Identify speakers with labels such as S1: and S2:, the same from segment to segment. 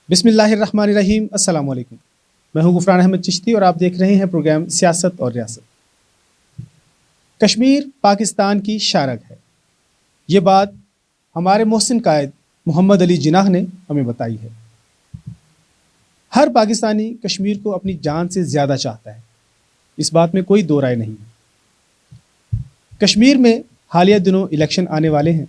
S1: بسم اللہ الرحمن الرحیم. السلام علیکم. میں ہوں غفران احمد چشتی اور آپ دیکھ رہے ہیں پروگرام سیاست اور ریاست. کشمیر پاکستان کی شارگ ہے. یہ بات ہمارے محسن قائد محمد علی جناح نے ہمیں بتائی ہے. ہر پاکستانی کشمیر کو اپنی جان سے زیادہ چاہتا ہے, اس بات میں کوئی دو رائے نہیں ہے. کشمیر میں حالیہ دنوں الیکشن آنے والے ہیں.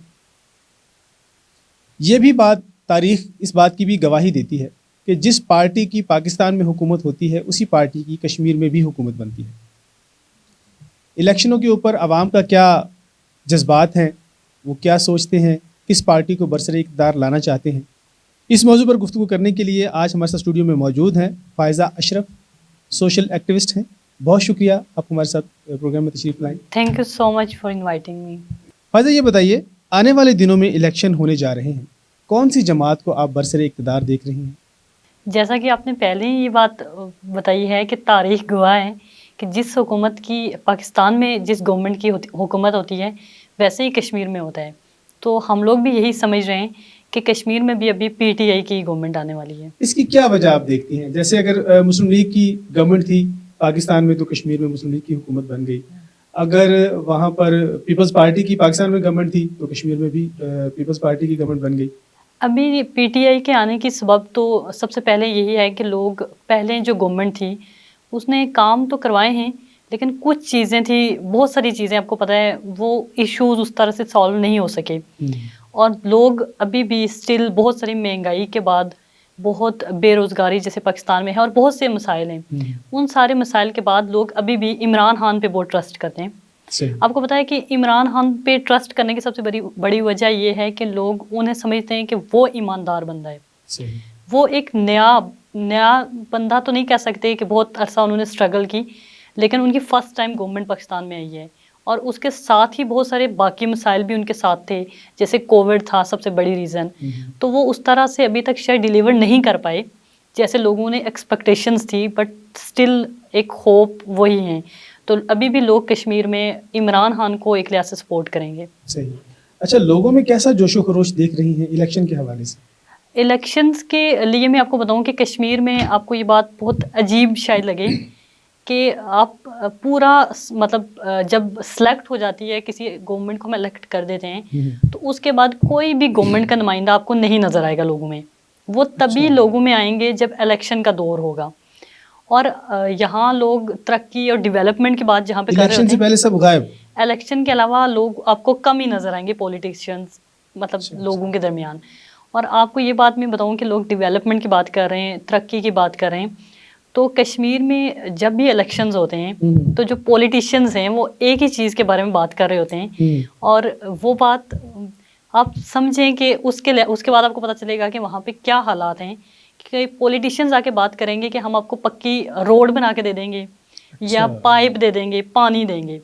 S1: یہ بھی بات تاریخ اس بات کی بھی گواہی دیتی ہے کہ جس پارٹی کی پاکستان میں حکومت ہوتی ہے اسی پارٹی کی کشمیر میں بھی حکومت بنتی ہے. الیکشنوں کے اوپر عوام کا کیا جذبات ہیں, وہ کیا سوچتے ہیں, کس پارٹی کو برسر اقتدار لانا چاہتے ہیں, اس موضوع پر گفتگو کرنے کے لیے آج ہمارے ساتھ اسٹوڈیو میں موجود ہیں فائزہ اشرف, سوشل ایکٹیوسٹ ہیں. بہت شکریہ آپ ہمارے ساتھ پروگرام میں تشریف لائیں.
S2: Thank you so much for inviting me.
S1: Faiza, یہ بتائیے آنے والے دنوں میں الیکشن ہونے جا رہے ہیں, کون سی جماعت کو آپ برسر اقتدار دیکھ رہی ہیں؟
S2: جیسا کہ آپ نے پہلے ہی یہ بات بتائی ہے کہ تاریخ گواہ ہے کہ جس حکومت کی پاکستان میں جس گورنمنٹ کی حکومت ہوتی ہے ویسے ہی کشمیر میں ہوتا ہے. تو ہم لوگ بھی یہی سمجھ رہے ہیں کہ کشمیر میں بھی ابھی پی ٹی آئی کی گورنمنٹ آنے والی ہے. اس
S1: کی کیا وجہ آپ دیکھتی ہیں؟ جیسے اگر مسلم لیگ کی گورنمنٹ تھی پاکستان میں تو کشمیر میں مسلم لیگ کی حکومت بن گئی. اگر وہاں پر پیپلز پارٹی کی پاکستان میں گورنمنٹ تھی تو کشمیر میں بھی پیپلز پارٹی کی گورنمنٹ بن گئی.
S2: ابھی پی ٹی آئی کے آنے کی سبب تو سب سے پہلے یہی ہے کہ لوگ پہلے جو گورنمنٹ تھی اس نے کام تو کروائے ہیں لیکن کچھ چیزیں تھیں, بہت ساری چیزیں آپ کو پتہ ہے وہ ایشوز اس طرح سے سالو نہیں ہو سکے. اور لوگ ابھی بھی اسٹل بہت ساری مہنگائی کے بعد, بہت بے روزگاری جیسے پاکستان میں ہے اور بہت سے مسائل ہیں, ان سارے مسائل کے بعد لوگ ابھی بھی عمران خان پہ بہت ٹرسٹ کرتے ہیں. آپ کو پتہ ہے کہ عمران خان پہ ٹرسٹ کرنے کی سب سے بڑی وجہ یہ ہے کہ لوگ انہیں سمجھتے ہیں کہ وہ ایماندار بندہ ہے. وہ ایک نیا بندہ تو نہیں کہہ سکتے کہ بہت عرصہ انہوں نے اسٹرگل کی, لیکن ان کی فرسٹ ٹائم گورنمنٹ پاکستان میں آئی ہے اور اس کے ساتھ ہی بہت سارے باقی مسائل بھی ان کے ساتھ تھے, جیسے کووڈ تھا سب سے بڑی ریزن. تو وہ اس طرح سے ابھی تک شاید ڈیلیور نہیں کر پائے جیسے لوگوں نے ایکسپیکٹیشنز تھی, بٹ اسٹل ایک ہوپ وہی ہیں. تو ابھی بھی لوگ کشمیر میں عمران خان کو ایک لحاظ سے سپورٹ کریں گے.
S1: صحیح. اچھا, لوگوں میں کیسا جوش و خروش دیکھ رہی ہیں الیکشن کے حوالے سے؟
S2: الیکشنز کے لیے میں آپ کو بتاؤں کہ کشمیر میں آپ کو یہ بات بہت عجیب شاید لگے کہ آپ پورا مطلب جب سلیکٹ ہو جاتی ہے کسی گورنمنٹ کو ہم الیکٹ کر دیتے ہیں تو اس کے بعد کوئی بھی گورنمنٹ کا نمائندہ آپ کو نہیں نظر آئے گا لوگوں میں. وہ تبھی لوگوں میں آئیں گے جب الیکشن کا دور ہوگا. اور یہاں لوگ ترقی اور ڈیولپمنٹ کی بات جہاں پہ کر رہے ہوتے ہیں,
S1: الیکشن سے پہلے سب غائب.
S2: الیکشن کے علاوہ لوگ آپ کو کم ہی نظر آئیں گے پولیٹیشینز, مطلب لوگوں کے درمیان. اور آپ کو یہ بات میں بتاؤں کہ لوگ ڈیولپمنٹ کی بات کر رہے ہیں, ترقی کی بات کر رہے ہیں, تو کشمیر میں جب بھی الیکشنز ہوتے ہیں تو جو پولیٹیشینز ہیں وہ ایک ہی چیز کے بارے میں بات کر رہے ہوتے ہیں. اور وہ بات آپ سمجھیں کہ اس کے بعد آپ کو پتہ چلے گا کہ وہاں پہ کیا حالات ہیں, کہ پولیٹیشینز آ کے بات کریں گے کہ ہم آپ کو پکی روڈ بنا کے دے دیں گے یا پائپ دے دیں گے, پانی دیں گے.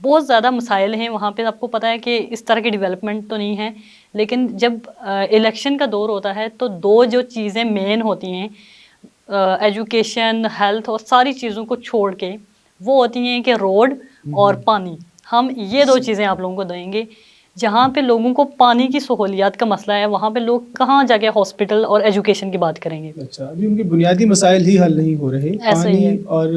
S2: بہت زیادہ مسائل ہیں وہاں پہ. آپ کو پتہ ہے کہ اس طرح کی ڈیولپمنٹ تو نہیں ہے, لیکن جب الیکشن کا دور ہوتا ہے تو دو جو چیزیں مین ہوتی ہیں, ایجوکیشن, ہیلتھ اور ساری چیزوں کو چھوڑ کے وہ ہوتی ہیں کہ روڈ اور پانی. ہم یہ دو چیزیں آپ لوگوں کو دیں گے. جہاں پہ لوگوں کو پانی کی سہولیات کا مسئلہ ہے وہاں پہ لوگ کہاں جا کے ہاسپٹل اور ایجوکیشن کی بات کریں گے.
S1: اچھا, ابھی ان کے بنیادی مسائل ہی حل نہیں ہو رہے, پانی اور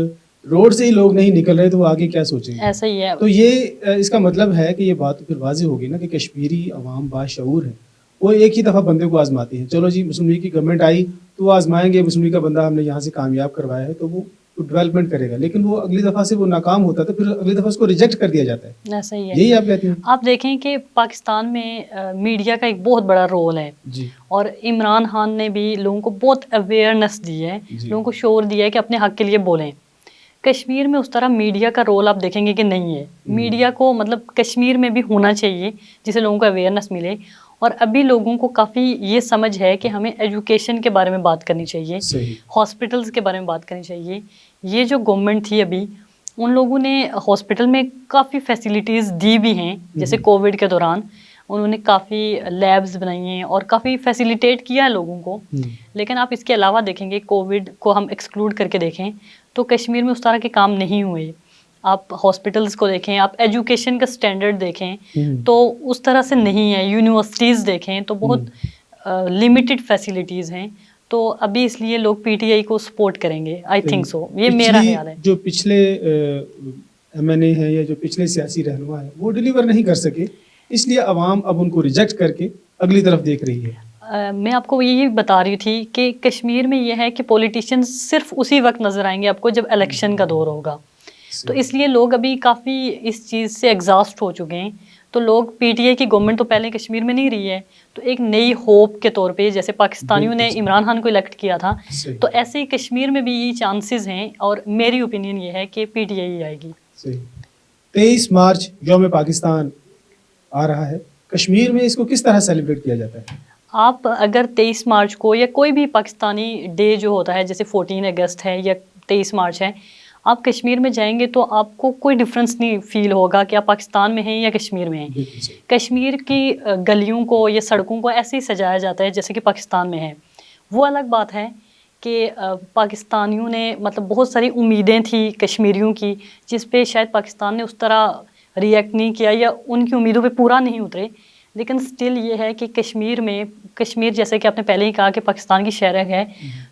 S1: روڈ سے ہی لوگ نہیں نکل رہے, تو وہ آگے کیا سوچیں گے؟
S2: ایسا ہی ہے.
S1: تو یہ اس کا مطلب ہے کہ یہ بات پھر واضح ہوگی نا کہ کشمیری عوام باشعور ہے, وہ ایک ہی دفعہ بندے کو آزماتی ہیں. چلو جی مسلم لیگ کی گورنمنٹ آئی تو وہ آزمائیں گے, مسلم لیگ کا بندہ ہم نے یہاں سے کامیاب کروایا ہے تو وہ ڈیولپمنٹ کرے گا, لیکن وہ اگلی دفعہ سے وہ ناکام ہوتا ہے تو پھر اگلی دفعہ اس کو ریجیکٹ کر دیا جاتا ہے.
S2: ایسا ہی ہے.
S1: یہی آپ کہتے ہیں؟
S2: آپ دیکھیں کہ پاکستان میں میڈیا کا ایک بہت بڑا رول ہے
S1: جی,
S2: اور عمران خان نے بھی لوگوں کو بہت اویئرنیس دی ہے, لوگوں کو شعور دیا ہے کہ اپنے حق کے لیے بولیں. کشمیر میں اس طرح میڈیا کا رول آپ دیکھیں گے کہ نہیں ہے. میڈیا کو مطلب کشمیر میں بھی ہونا چاہیے جسے لوگوں کو اویئرنیس ملے. اور ابھی لوگوں کو کافی یہ سمجھ ہے کہ ہمیں ایجوکیشن کے بارے میں بات کرنی چاہیے, ہاسپٹلس کے بارے میں بات کرنی چاہیے. یہ جو گورنمنٹ تھی ابھی ان لوگوں نے ہاسپٹل میں کافی فیسلٹیز دی بھی ہیں, جیسے کووڈ کے دوران انہوں نے کافی لیبز بنائی ہیں اور کافی فیسیلیٹیٹ کیا ہے لوگوں کو. لیکن آپ اس کے علاوہ دیکھیں گے, کووڈ کو ہم ایکسکلوڈ کر کے دیکھیں تو کشمیر میں اس طرح کے کام نہیں ہوئے. آپ ہاسپٹلس کو دیکھیں, آپ ایجوکیشن کا سٹینڈرڈ دیکھیں تو اس طرح سے نہیں ہے. یونیورسٹیز دیکھیں تو بہت لمیٹڈ فیسلٹیز ہیں. تو ابھی اس لیے لوگ پی ٹی آئی کو سپورٹ کریں گے, آئی تھنک سو, یہ میرا خیال ہے.
S1: جو پچھلے ایم این اے ہیں یا جو پچھلے سیاسی رہنما ہیں وہ ڈیلیور نہیں کر سکے, اس لیے عوام اب ان کو ریجیکٹ کر کے اگلی طرف دیکھ رہی ہے.
S2: میں آپ کو یہی بتا رہی تھی کہ کشمیر میں یہ ہے کہ پولیٹیشین صرف اسی وقت نظر آئیں گے آپ کو جب الیکشن کا دور ہوگا, تو اس لیے لوگ ابھی کافی اس چیز سے ایگزاسٹ ہو چکے ہیں. تو لوگ پی ٹی آئی کی گورنمنٹ تو پہلے کشمیر میں نہیں رہی ہے, تو ایک نئی ہوپ کے طور پہ جیسے پاکستانیوں نے عمران خان کو الیکٹ کیا تھا, تو ایسے ہی کشمیر میں بھی یہ چانسز ہیں, اور میری اوپینین یہ ہے کہ پی ٹی آئی آئے گی.
S1: 23 مارچ یوم پاکستان آ رہا ہے, کشمیر میں اس کو کس طرح سیلیبریٹ کیا جاتا ہے؟
S2: آپ اگر 23 مارچ کو یا کوئی بھی پاکستانی ڈے جو ہوتا ہے جیسے 14 اگست ہے یا 23 مارچ ہے, آپ کشمیر میں جائیں گے تو آپ کو کوئی ڈفرینس نہیں فیل ہوگا کہ آپ پاکستان میں ہیں یا کشمیر میں ہیں. کشمیر کی گلیوں کو یا سڑکوں کو ایسے ہی سجایا جاتا ہے جیسے کہ پاکستان میں ہے. وہ الگ بات ہے کہ پاکستانیوں نے مطلب بہت ساری امیدیں تھیں کشمیریوں کی, جس پہ شاید پاکستان نے اس طرح ریئیکٹ نہیں کیا یا ان کی امیدوں پہ پورا نہیں اترے. لیکن سٹل یہ ہے کہ کشمیر جیسے کہ آپ نے پہلے ہی کہا کہ پاکستان کی شہرک ہے,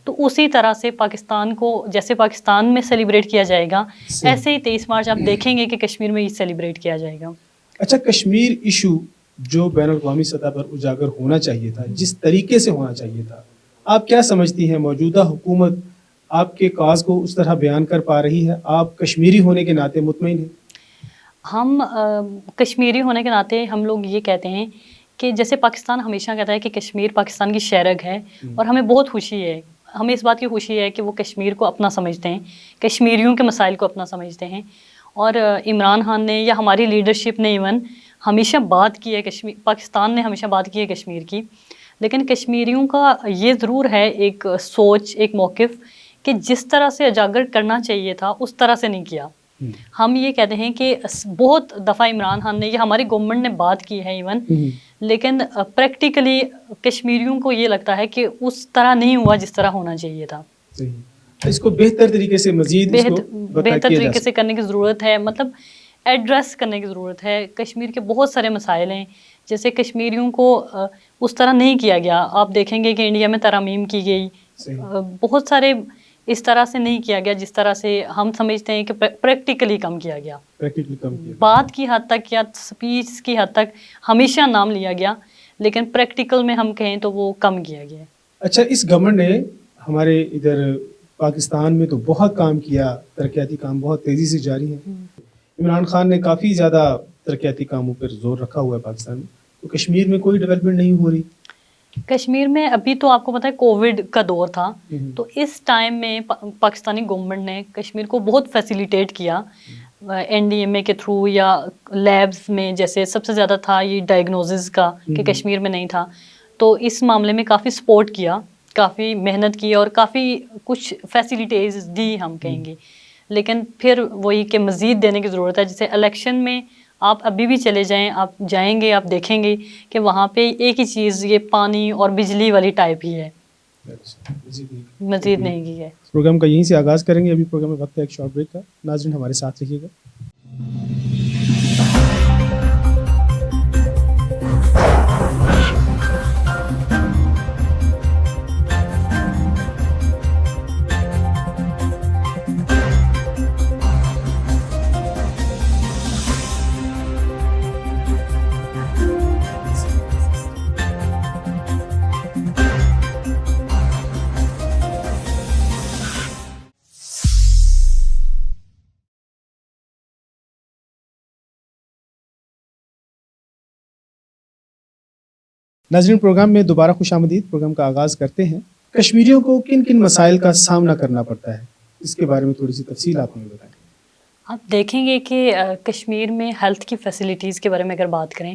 S2: تو اسی طرح سے پاکستان کو جیسے پاکستان میں سیلیبریٹ کیا جائے گا, ایسے ہی 23 مارچ آپ دیکھیں گے کہ کشمیر میں یہ سیلیبریٹ کیا جائے گا.
S1: اچھا, کشمیر ایشو جو بین الاقوامی سطح پر اجاگر ہونا چاہیے تھا, جس طریقے سے ہونا چاہیے تھا, آپ کیا سمجھتی ہیں موجودہ حکومت آپ کے کاز کو اس طرح بیان کر پا رہی ہے؟ آپ کشمیری ہونے کے ناطے مطمئن ہیں؟
S2: ہم کشمیری ہونے کے ناطے ہم لوگ یہ کہتے ہیں کہ جیسے پاکستان ہمیشہ کہتا ہے کہ کشمیر پاکستان کی شہرک ہے, اور ہمیں بہت خوشی ہے, ہمیں اس بات کی خوشی ہے کہ وہ کشمیر کو اپنا سمجھتے ہیں, کشمیریوں کے مسائل کو اپنا سمجھتے ہیں. اور عمران خان نے یا ہماری لیڈرشپ نے ایون ہمیشہ بات کی ہے پاکستان نے ہمیشہ بات کی ہے کشمیر کی, لیکن کشمیریوں کا یہ ضرور ہے ایک سوچ, ایک موقف کہ جس طرح سے اجاگر کرنا چاہیے تھا اس طرح سے نہیں کیا. ہم یہ کہتے ہیں کہ بہت دفعہ عمران خان نے یا ہماری گورنمنٹ نے بات کی ہے ایون, لیکن پریکٹیکلی کشمیریوں کو یہ لگتا ہے کہ اس طرح نہیں ہوا جس طرح ہونا چاہیے تھا.
S1: اس کو بہتر طریقے سے مزید
S2: بہتر طریقے سے کرنے کی ضرورت ہے, مطلب ایڈریس کرنے کی ضرورت ہے. کشمیر کے بہت سارے مسائل ہیں جیسے کشمیریوں کو اس طرح نہیں کیا گیا. آپ دیکھیں گے کہ انڈیا میں ترامیم کی گئی, بہت سارے اس طرح سے نہیں کیا گیا جس طرح سے ہم سمجھتے ہیں کہ پریکٹیکلی کم کیا گیا. بات کی حد تک یا سپیچ کی حد تک ہمیشہ نام لیا گیا, لیکن پریکٹیکل میں ہم کہیں تو وہ کم کیا گیا.
S1: اچھا, اس گورنمنٹ نے ہمارے ادھر پاکستان میں تو بہت کام کیا, ترقیاتی کام بہت تیزی سے جاری ہیں. عمران خان نے کافی زیادہ ترقیاتی کاموں پر زور رکھا ہوا ہے پاکستان میں, تو کشمیر میں کوئی ڈیولپمنٹ نہیں ہو رہی.
S2: کشمیر میں ابھی تو آپ کو پتہ ہے کووڈ کا دور تھا, تو اس ٹائم میں پاکستانی گورنمنٹ نے کشمیر کو بہت فیسیلیٹیٹ کیا این ڈی ایم اے کے تھرو یا لیبز میں, جیسے سب سے زیادہ تھا یہ ڈائگنوزز کا کہ کشمیر میں نہیں تھا, تو اس معاملے میں کافی سپورٹ کیا, کافی محنت کی اور کافی کچھ فیسیلیٹیز دی ہم کہیں گے. لیکن پھر وہی کہ مزید دینے کی ضرورت ہے. جیسے الیکشن میں آپ ابھی بھی چلے جائیں, آپ جائیں گے آپ دیکھیں گے کہ وہاں پہ ایک ہی چیز یہ پانی اور بجلی والی ٹائپ ہی ہے, مزید نہیں کی ہے.
S1: پروگرام کا یہیں سے آغاز کریں گے. ابھی پروگرام میں وقت ہے ایک شارٹ بریک کا. ناظرین ہمارے ساتھ رہیے گا. ناظرین, پروگرام میں دوبارہ خوش آمدید. پروگرام کا آغاز کرتے ہیں. کشمیریوں کو کن کن مسائل کا سامنا کرنا پڑتا ہے, اس کے بارے میں تھوڑی سی تفصیل آپ ہمیں بتائیں.
S2: آپ دیکھیں گے کہ کشمیر میں ہیلتھ کی فیسلٹیز کے بارے میں اگر بات کریں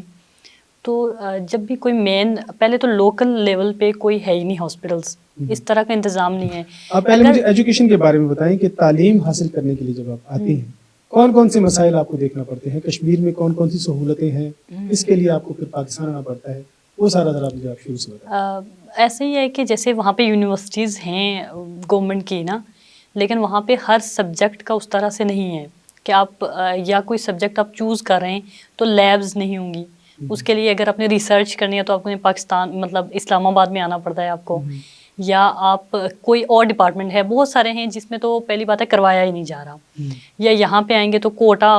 S2: تو جب بھی کوئی مین, پہلے تو لوکل لیول پہ کوئی ہے ہی نہیں ہاسپٹلس, اس طرح کا انتظام نہیں ہے.
S1: آپ پہلے مجھے ایجوکیشن کے بارے میں بتائیں کہ تعلیم حاصل کرنے کے لیے جب آپ آتے ہیں کون کون سے مسائل آپ کو دیکھنا پڑتے ہیں, کشمیر میں کون کون سی سہولتیں ہیں, اس کے لیے آپ کو پھر پاکستان آنا پڑتا ہے, وہ سارا ذرا مجھے آپ شروع سے بتائیں.
S2: ایسے ہی ہے کہ جیسے وہاں پہ یونیورسٹیز ہیں گورنمنٹ کی نا, لیکن وہاں پہ ہر سبجیکٹ کا اس طرح سے نہیں ہے کہ آپ یا کوئی سبجیکٹ آپ چوز کر رہے ہیں تو لیبز نہیں ہوں گی. اس کے لیے اگر آپ نے ریسرچ کرنی ہے تو آپ کو پاکستان مطلب اسلام آباد میں آنا پڑتا ہے آپ کو. یا آپ کوئی اور ڈپارٹمنٹ ہے، بہت سارے ہیں جس میں تو پہلی بات ہے کروایا ہی نہیں جا رہا، یا یہاں پہ آئیں گے تو کوٹا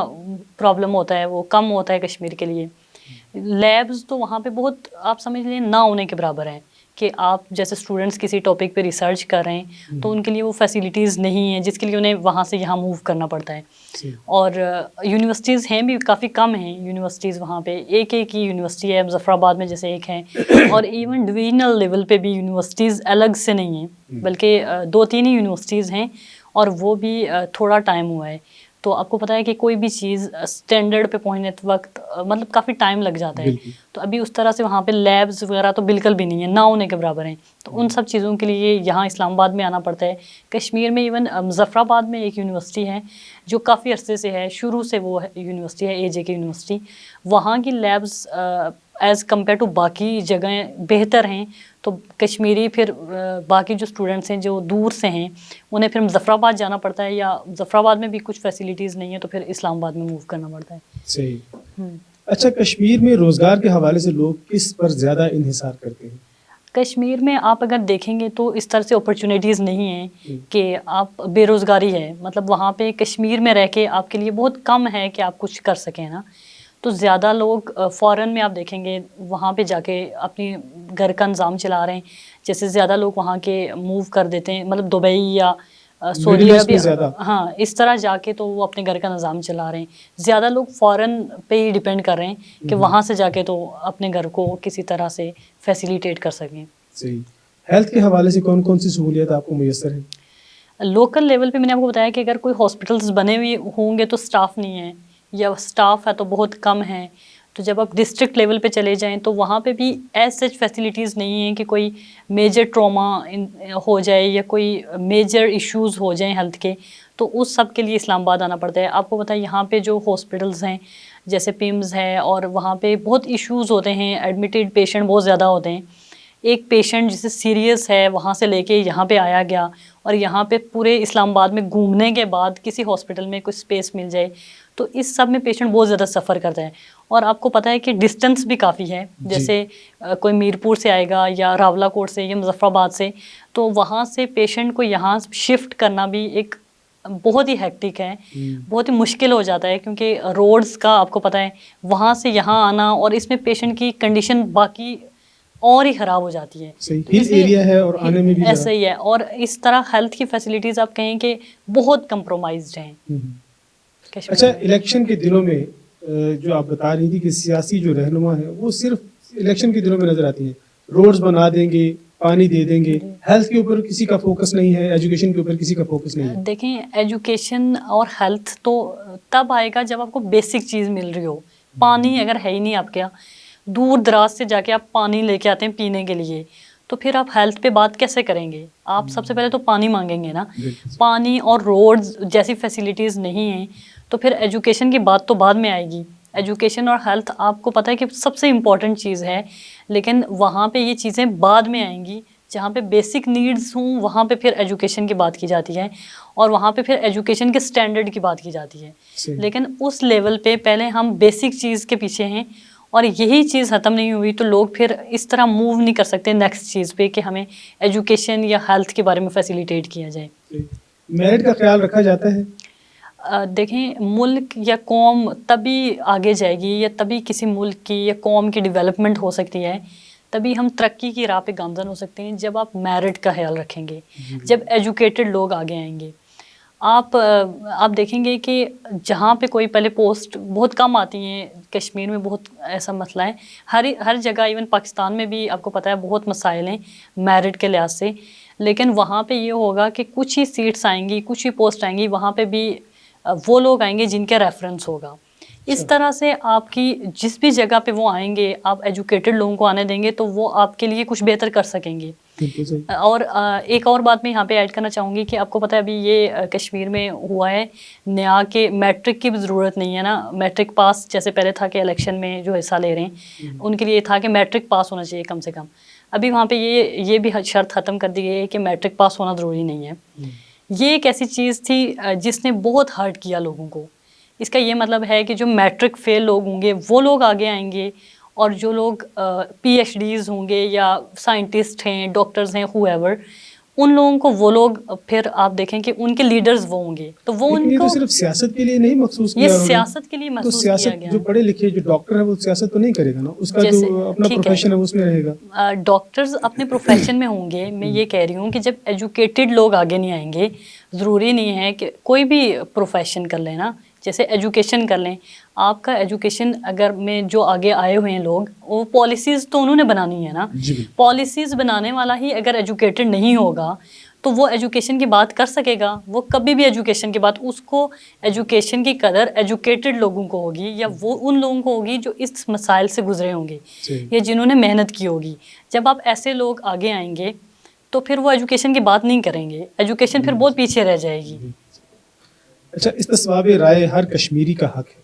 S2: پرابلم ہوتا ہے، وہ کم ہوتا ہے کشمیر کے لیے. لیبز تو وہاں پہ بہت آپ سمجھ لیں نہ ہونے کے برابر ہیں، کہ آپ جیسے اسٹوڈنٹس کسی ٹاپک پہ ریسرچ کر رہے ہیں تو ان کے لیے وہ فیسیلیٹیز نہیں ہیں جس کے لیے انہیں وہاں سے یہاں موو کرنا پڑتا ہے. اور یونیورسٹیز ہیں بھی کافی کم ہیں یونیورسٹیز وہاں پہ، ایک ایک ہی یونیورسٹی ہے مظفر آباد میں جیسے ایک ہے، اور ایون ڈویژنل لیول پہ بھی یونیورسٹیز الگ سے نہیں ہیں، بلکہ 2-3 ہی یونیورسٹیز ہیں، اور وہ بھی تھوڑا ٹائم ہوا ہے. تو آپ کو پتہ ہے کہ کوئی بھی چیز اسٹینڈرڈ پہ پہنچنے وقت مطلب کافی ٹائم لگ جاتا ہے. تو ابھی اس طرح سے وہاں پہ لیبز وغیرہ تو بالکل بھی نہیں ہیں، نہ ہونے کے برابر ہیں. تو ان سب چیزوں کے لیے یہاں اسلام آباد میں آنا پڑتا ہے. کشمیر میں ایون مظفر آباد میں ایک یونیورسٹی ہے جو کافی عرصے سے ہے، شروع سے وہ یونیورسٹی ہے AJ کی یونیورسٹی. وہاں کی لیبز ایز کمپیئر ٹو باقی جگہیں بہتر ہیں. تو کشمیری پھر باقی جو اسٹوڈنٹس ہیں جو دور سے ہیں انہیں پھر مظفر آباد جانا پڑتا ہے، یا مظفر آباد میں بھی کچھ فیسیلیٹیز نہیں ہیں تو پھر اسلام آباد میں موو کرنا پڑتا ہے.
S1: صحیح. اچھا، کشمیر میں روزگار کے حوالے سے لوگ کس پر زیادہ انحصار کرتے ہیں؟
S2: کشمیر میں آپ اگر دیکھیں گے تو اس طرح سے اپرچونیٹیز نہیں ہیں کہ آپ بے روزگاری ہے، مطلب وہاں پہ کشمیر میں رہ کے آپ کے لیے بہت کم ہے کہ آپ کچھ کر سکیں نا. تو زیادہ لوگ فارن میں آپ دیکھیں گے وہاں پہ جا کے اپنی گھر کا نظام چلا رہے ہیں. جیسے زیادہ لوگ وہاں کے موو کر دیتے ہیں، مطلب دبئی یا سعودی عربیہ، ہاں اس طرح جا کے تو وہ اپنے گھر کا نظام چلا رہے ہیں. زیادہ لوگ فارن پہ ہی ڈپینڈ کر رہے ہیں کہ وہاں سے جا کے تو اپنے گھر کو کسی طرح سے فیسیلیٹیٹ کر سکیں.
S1: صحیح. ہیلتھ کے حوالے سے کون کون سی سہولیات آپ کو میسر ہیں؟
S2: لوکل لیول پہ میں نے آپ کو بتایا کہ اگر کوئی ہاسپٹلس بنے ہوئے ہوں گے تو اسٹاف نہیں ہے، یا اسٹاف ہے تو بہت کم ہے. تو جب آپ ڈسٹرکٹ لیول پہ چلے جائیں تو وہاں پہ بھی ایز سچ فیسیلیٹیز نہیں ہیں کہ کوئی میجر ٹراما ہو جائے یا کوئی میجر ایشوز ہو جائیں ہیلتھ کے، تو اس سب کے لیے اسلام آباد آنا پڑتا ہے. آپ کو پتہ ہے یہاں پہ جو ہاسپٹلس ہیں جیسے پیمز ہے، اور وہاں پہ بہت ایشوز ہوتے ہیں، ایڈمیٹڈ پیشنٹ بہت زیادہ ہوتے ہیں. ایک پیشنٹ جسے سیریس ہے وہاں سے لے کے یہاں پہ آیا گیا، اور یہاں پہ پورے اسلام آباد میں گھومنے کے بعد کسی ہاسپٹل میں کوئی اسپیس مل جائے تو اس سب میں پیشنٹ بہت زیادہ سفر کرتا ہے. اور آپ کو پتہ ہے کہ ڈسٹینس بھی کافی ہے، جیسے کوئی میرپور سے آئے گا یا راولہ کوٹ سے یا مظفر آباد سے، تو وہاں سے پیشنٹ کو یہاں شفٹ کرنا بھی ایک بہت ہی ہیکٹک ہے، بہت ہی مشکل ہو جاتا ہے، کیونکہ روڈز کا آپ کو پتہ ہے وہاں سے یہاں آنا، اور اس میں پیشنٹ کی کنڈیشن باقی اور ہی خراب ہو جاتی ہے.
S1: ہل ایریا ہے اور آنے میں بھی
S2: ایسا ہی ہے. اور اس طرح ہیلتھ کی فیسیلیٹیز آپ کہیں کہ بہت کمپرومائزڈ ہیں.
S1: اچھا، الیکشن کے دنوں میں جو آپ بتا رہی تھی کہ سیاسی جو رہنما ہیں وہ صرف الیکشن کے دنوں میں نظر آتی ہیں، روڈز بنا دیں گے، پانی دے دیں گے، ہیلتھ کے اوپر کسی کا فوکس نہیں ہے، ایجوکیشن کے اوپر کسی کا فوکس نہیں ہے.
S2: دیکھیں ایجوکیشن اور ہیلتھ تو تب آئے گا جب آپ کو بیسک چیز مل رہی ہو. پانی اگر ہے ہی نہیں آپ کے یہاں، دور دراز سے جا کے آپ پانی لے کے آتے ہیں پینے کے لیے، تو پھر آپ ہیلتھ پہ بات کیسے کریں گے؟ آپ سب سے پہلے تو پانی مانگیں گے نا. پانی اور روڈز جیسی فیسیلیٹیز نہیں ہیں تو پھر ایجوکیشن کی بات تو بعد میں آئے گی. ایجوکیشن اور ہیلتھ آپ کو پتہ ہے کہ سب سے امپورٹنٹ چیز ہے، لیکن وہاں پہ یہ چیزیں بعد میں آئیں گی. جہاں پہ بیسک نیڈز ہوں وہاں پہ پھر ایجوکیشن کی بات کی جاتی ہے، اور وہاں پہ پھر ایجوکیشن کے سٹینڈرڈ کی بات کی جاتی ہے. لیکن اس لیول پہ پہلے ہم بیسک چیز کے پیچھے ہیں، اور یہی چیز ختم نہیں ہوئی تو لوگ پھر اس طرح موو نہیں کر سکتے نیکسٹ چیز پہ کہ ہمیں ایجوکیشن یا ہیلتھ کے بارے میں فیسیلیٹیٹ کیا جائے.
S1: میرٹ کا خیال رکھا جاتا ہے؟
S2: دیکھیں ملک یا قوم تبھی آگے جائے گی، یا تبھی کسی ملک کی یا قوم کی ڈیولپمنٹ ہو سکتی ہے، تبھی ہم ترقی کی راہ پہ گامزن ہو سکتے ہیں جب آپ میرٹ کا خیال رکھیں گے، جب ایجوکیٹڈ لوگ آگے آئیں گے. آپ دیکھیں گے کہ جہاں پہ کوئی پہلے پوسٹ بہت کم آتی ہیں، کشمیر میں بہت ایسا مسئلہ ہے، ہر جگہ ایون پاکستان میں بھی آپ کو پتہ ہے بہت مسائل ہیں میرٹ کے لحاظ سے. لیکن وہاں پہ یہ ہوگا کہ کچھ ہی سیٹس آئیں گی، کچھ ہی پوسٹ آئیں گی، وہاں پہ بھی وہ لوگ آئیں گے جن کا ریفرنس ہوگا. اس طرح سے آپ کی جس بھی جگہ پہ وہ آئیں گے، آپ ایجوکیٹڈ لوگوں کو آنے دیں گے تو وہ آپ کے لیے کچھ بہتر کر سکیں گے. اور ایک اور بات میں یہاں پہ ایڈ کرنا چاہوں گی کہ آپ کو پتہ ہے ابھی یہ کشمیر میں ہوا ہے نیا کہ میٹرک کی بھی ضرورت نہیں ہے نا. میٹرک پاس جیسے پہلے تھا کہ الیکشن میں جو حصہ لے رہے ہیں ان کے لیے تھا کہ میٹرک پاس ہونا چاہیے کم سے کم. ابھی وہاں پہ یہ بھی شرط ختم کر دی گئی ہے کہ میٹرک پاس ہونا ضروری نہیں ہے. یہ ایک ایسی چیز تھی جس نے بہت ہرٹ کیا لوگوں کو. اس کا یہ مطلب ہے کہ جو میٹرک فیل لوگ ہوں گے وہ لوگ آگے آئیں گے، اور جو لوگ پی ایچ ڈیز ہوں گے یا سائنٹسٹ ہیں، ڈاکٹرز ہیں، ہو ایور، ان لوگوں کو وہ لوگ پھر آپ دیکھیں کہ ان کے لیڈرز وہ ہوں گے، تو وہ
S1: لیکن
S2: ان
S1: یہ
S2: کو
S1: تو صرف سیاست کے لیے نہیں مخصوص
S2: یہ
S1: کیا ہوگا.
S2: سیاست کے لیے
S1: تو
S2: محسوس کیا
S1: سیاست
S2: گیا
S1: جو
S2: ہے.
S1: پڑھے لکھے جو ڈاکٹر ہے وہ سیاست تو نہیں کرے گا نا, اس کا
S2: جیسے
S1: جو اپنا
S2: ٹھیک ہے،
S1: پروفیشن ہے اس میں رہے گا.
S2: ڈاکٹرز اپنے پروفیشن میں ہوں گے. میں یہ کہہ رہی ہوں کہ جب ایجوکیٹڈ لوگ آگے نہیں آئیں گے، ضروری نہیں ہے کہ کوئی بھی پروفیشن کر لیں نا، جیسے ایجوکیشن کر لیں. آپ کا ایجوکیشن اگر میں جو آگے آئے ہوئے ہیں لوگ، وہ پالیسیز تو انہوں نے بنانی ہے نا.
S1: جی بالکل.
S2: پالیسیز بنانے والا ہی اگر ایجوکیٹڈ نہیں ہوگا تو وہ ایجوکیشن کی بات کر سکے گا؟ وہ کبھی بھی ایجوکیشن کی بات، اس کو ایجوکیشن کی قدر ایجوکیٹڈ لوگوں کو ہوگی، یا وہ ان لوگوں کو ہوگی جو اس مسائل سے گزرے ہوں گے یا جنہوں نے محنت کی ہوگی. جب آپ ایسے لوگ آگے آئیں گے تو پھر وہ ایجوکیشن کی بات نہیں کریں گے، ایجوکیشن پھر بہت پیچھے رہ جائے گی.
S1: اچھا, استصواب رائے ہر کشمیری کا حق ہے,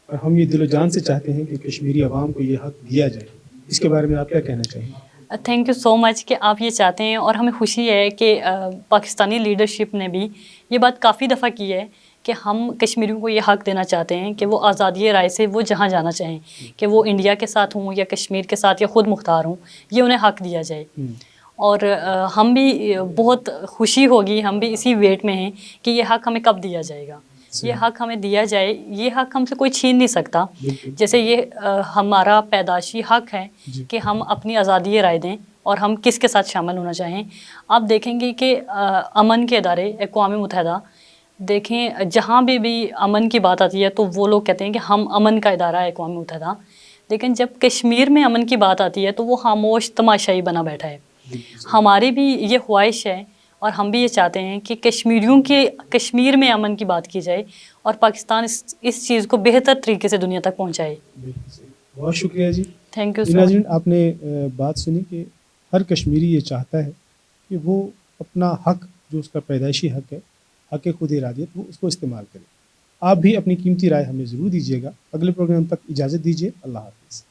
S1: اور ہم یہ دل و جان سے چاہتے ہیں کہ کشمیری عوام کو یہ حق دیا جائے. اس کے بارے میں آپ کیا کہنا چاہیں گے؟
S2: تھینک یو سو مچ کہ آپ یہ چاہتے ہیں, اور ہمیں خوشی ہے کہ پاکستانی لیڈرشپ نے بھی یہ بات کافی دفعہ کی ہے کہ ہم کشمیریوں کو یہ حق دینا چاہتے ہیں کہ وہ آزادی رائے سے وہ جہاں جانا چاہیں, کہ وہ انڈیا کے ساتھ ہوں یا کشمیر کے ساتھ یا خود مختار ہوں, یہ انہیں حق دیا جائے. اور ہم بھی بہت خوشی ہوگی, ہم بھی اسی ویٹ میں ہیں کہ یہ حق ہمیں کب دیا جائے گا. یہ حق ہمیں دیا جائے, یہ حق ہم سے کوئی چھین نہیں سکتا. جیسے یہ ہمارا پیدائشی حق ہے کہ ہم اپنی آزادی رائے دیں اور ہم کس کے ساتھ شامل ہونا چاہیں. آپ دیکھیں گے کہ امن کے ادارے اقوام متحدہ, دیکھیں جہاں بھی امن کی بات آتی ہے تو وہ لوگ کہتے ہیں کہ ہم امن کا ادارہ ہے اقوام متحدہ, لیکن جب کشمیر میں امن کی بات آتی ہے تو وہ خاموش تماشائی بنا بیٹھا ہے. ہماری بھی یہ خواہش ہے اور ہم بھی یہ چاہتے ہیں کہ کشمیریوں کے کشمیر میں امن کی بات کی جائے اور پاکستان اس چیز کو بہتر طریقے سے دنیا تک پہنچائے.
S1: بہت شکریہ جی.
S2: تھینک یو سو
S1: ناظرین, آپ نے بات سنی کہ ہر کشمیری یہ چاہتا ہے کہ وہ اپنا حق, جو اس کا پیدائشی حق ہے, حق خود ارادیت, وہ اس کو استعمال کرے. آپ بھی اپنی قیمتی رائے ہمیں ضرور دیجیے گا. اگلے پروگرام تک اجازت دیجیے. اللہ حافظ.